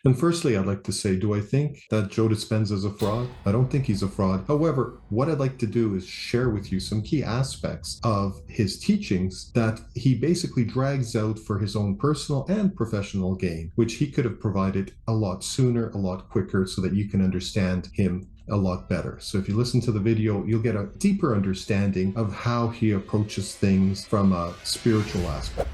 And firstly, I'd like to say, do I think that Joe Dispenza is a fraud? I don't think he's a fraud. However, what I'd like to do is share with you some key aspects of his teachings that he basically drags out for his own personal and professional gain, which he could have provided a lot sooner, a lot quicker, so that you can understand him a lot better. So if you listen to the video, you'll get a deeper understanding of how he approaches things from a spiritual aspect.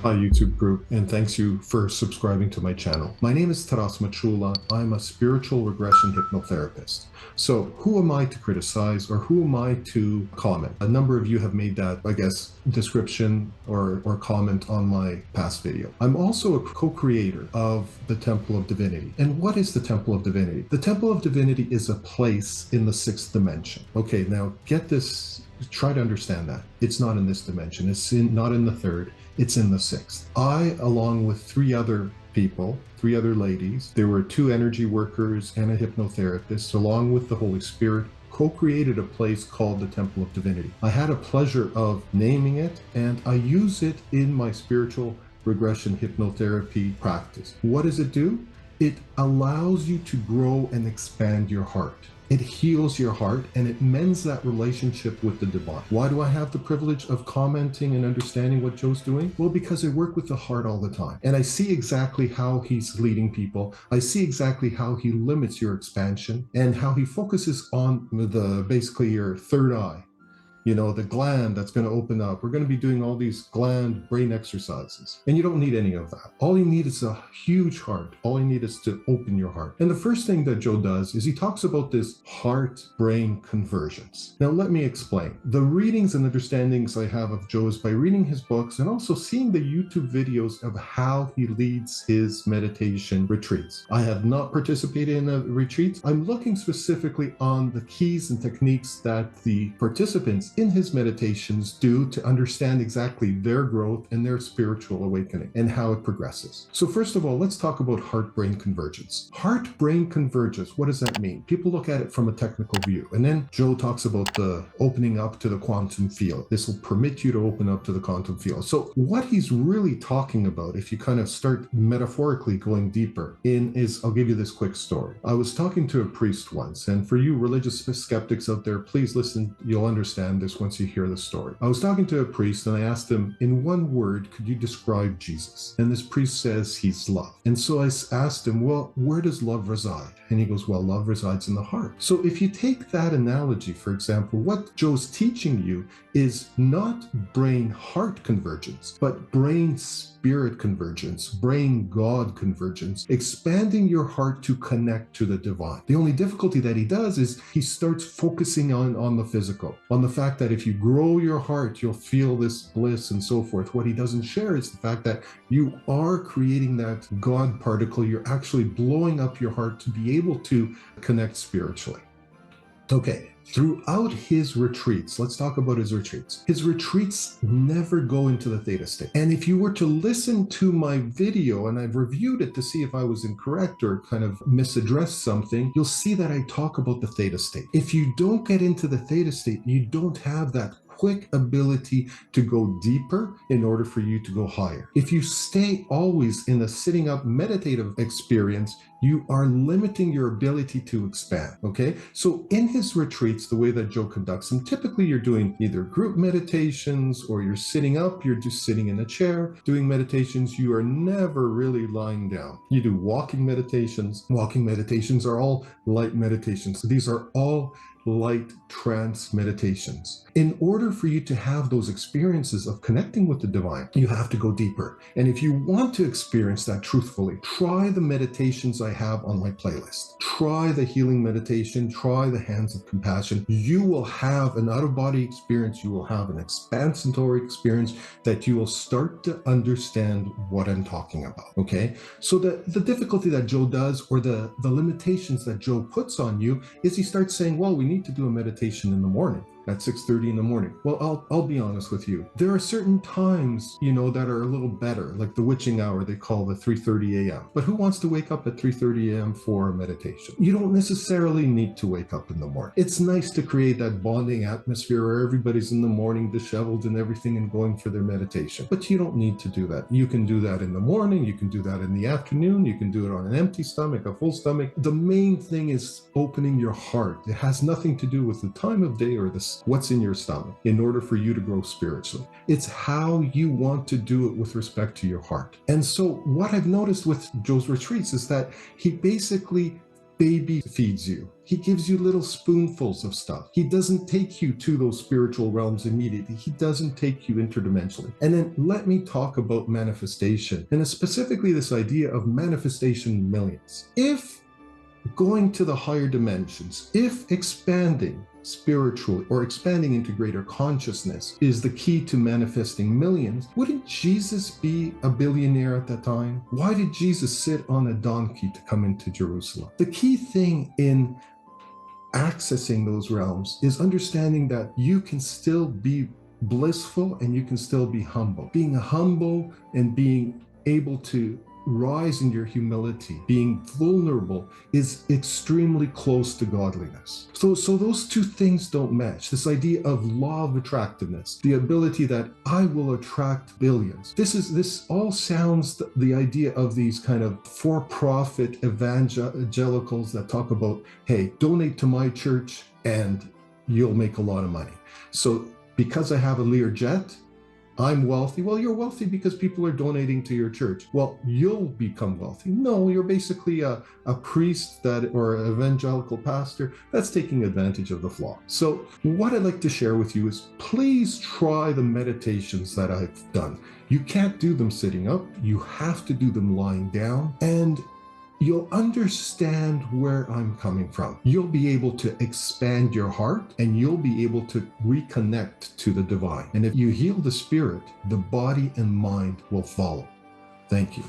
Hi YouTube group, and thanks you for subscribing to my channel. My name is Machula. I'm a spiritual regression hypnotherapist. So who am I to criticize, or who am I to comment? A number of you have made that, I guess, description or comment on my past video. I'm also a co-creator of the Temple of Divinity. And what is the Temple of Divinity? The Temple of Divinity is a place in the sixth dimension. Okay, now get this, try to understand that. It's not in this dimension. It's not in the third. It's in the sixth. I, along with three other people, three other ladies, there were two energy workers and a hypnotherapist, along with the Holy Spirit, co-created a place called the Temple of Divinity. I had a pleasure of naming it, and I use it in my spiritual regression hypnotherapy practice. What does it do? It allows you to grow and expand your heart. It heals your heart, and it mends that relationship with the divine. Why do I have the privilege of commenting and understanding what Joe's doing? Well, because I work with the heart all the time, and I see exactly how he's leading people. I see exactly how he limits your expansion and how he focuses on basically your third eye. You know, the gland that's going to open up. We're going to be doing all these gland brain exercises. And you don't need any of that. All you need is a huge heart. All you need is to open your heart. And the first thing that Joe does is he talks about this heart-brain convergence. Now, let me explain. The readings and understandings I have of Joe is by reading his books and also seeing the YouTube videos of how he leads his meditation retreats. I have not participated in the retreats. I'm looking specifically on the keys and techniques that the participants in his meditations do to understand exactly their growth and their spiritual awakening and how it progresses. So first of all, let's talk about heart-brain convergence. Heart-brain convergence, what does that mean? People look at it from a technical view, and then Joe talks about the opening up to the quantum field. This will permit you to open up to the quantum field. So what he's really talking about, if you kind of start metaphorically going deeper in, is, I'll give you this quick story. I was talking to a priest once, and for you religious skeptics out there, please listen, you'll understand this once you hear the story. I was talking to a priest and I asked him, in one word, could you describe Jesus? And this priest says he's love. And so I asked him, well, where does love reside? And he goes, well, love resides in the heart. So if you take that analogy, for example, what Joe's teaching you is not brain-heart convergence, but brain-spirit convergence, brain-God convergence, expanding your heart to connect to the divine. The only difficulty that he does is he starts focusing on the physical, on the fact that if you grow your heart, you'll feel this bliss and so forth. What he doesn't share is the fact that you are creating that God particle. You're actually blowing up your heart to be able to connect spiritually. Okay. Throughout his retreats, let's talk about his retreats. His retreats never go into the theta state. And if you were to listen to my video, and I've reviewed it to see if I was incorrect or kind of misaddressed something, you'll see that I talk about the theta state. If you don't get into the theta state, you don't have that quick ability to go deeper in order for you to go higher. If you stay always in a sitting up meditative experience, you are limiting your ability to expand, okay? So in his retreats, the way that Joe conducts them, typically you're doing either group meditations or you're sitting up, you're just sitting in a chair doing meditations. You are never really lying down. You do walking meditations. Walking meditations are all light meditations. So these are all light trance meditations. In order for you to have those experiences of connecting with the divine, you have to go deeper. And if you want to experience that truthfully, try the meditations I have on my playlist. Try the healing meditation, try the hands of compassion. You will have an out-of-body experience. You will have an expansatory experience that you will start to understand what I'm talking about, okay? So the difficulty that Joe does, or the limitations that Joe puts on you, is he starts saying, well, we need to do a meditation in the morning. at 6:30 in the morning. Well, I'll be honest with you. There are certain times, that are a little better, like the witching hour they call the 3:30 a.m. But who wants to wake up at 3:30 a.m. for meditation? You don't necessarily need to wake up in the morning. It's nice to create that bonding atmosphere where everybody's in the morning disheveled and everything and going for their meditation. But you don't need to do that. You can do that in the morning, you can do that in the afternoon, you can do it on an empty stomach, a full stomach. The main thing is opening your heart. It has nothing to do with the time of day or what's in your stomach in order for you to grow spiritually. It's how you want to do it with respect to your heart. And so what I've noticed with Joe's retreats is that he basically baby feeds you. He gives you little spoonfuls of stuff. He doesn't take you to those spiritual realms immediately. He doesn't take you interdimensionally. And then let me talk about manifestation, and specifically this idea of manifestation millions. If going to the higher dimensions, if expanding spiritually or expanding into greater consciousness is the key to manifesting millions, wouldn't Jesus be a billionaire at that time? Why did Jesus sit on a donkey to come into Jerusalem? The key thing in accessing those realms is understanding that you can still be blissful and you can still be humble. Being humble and being able to rise in your humility, being vulnerable, is extremely close to godliness. So those two things don't match. This idea of law of attractiveness, the ability that I will attract billions. This all sounds the idea of these kind of for-profit evangelicals that talk about, hey, donate to my church and you'll make a lot of money. So because I have a Learjet, I'm wealthy. Well, you're wealthy because people are donating to your church. Well, you'll become wealthy. No, you're basically a priest or an evangelical pastor that's taking advantage of the flock. So what I'd like to share with you is please try the meditations that I've done. You can't do them sitting up. You have to do them lying down, and you'll understand where I'm coming from. You'll be able to expand your heart and you'll be able to reconnect to the divine. And if you heal the spirit, the body and mind will follow. Thank you.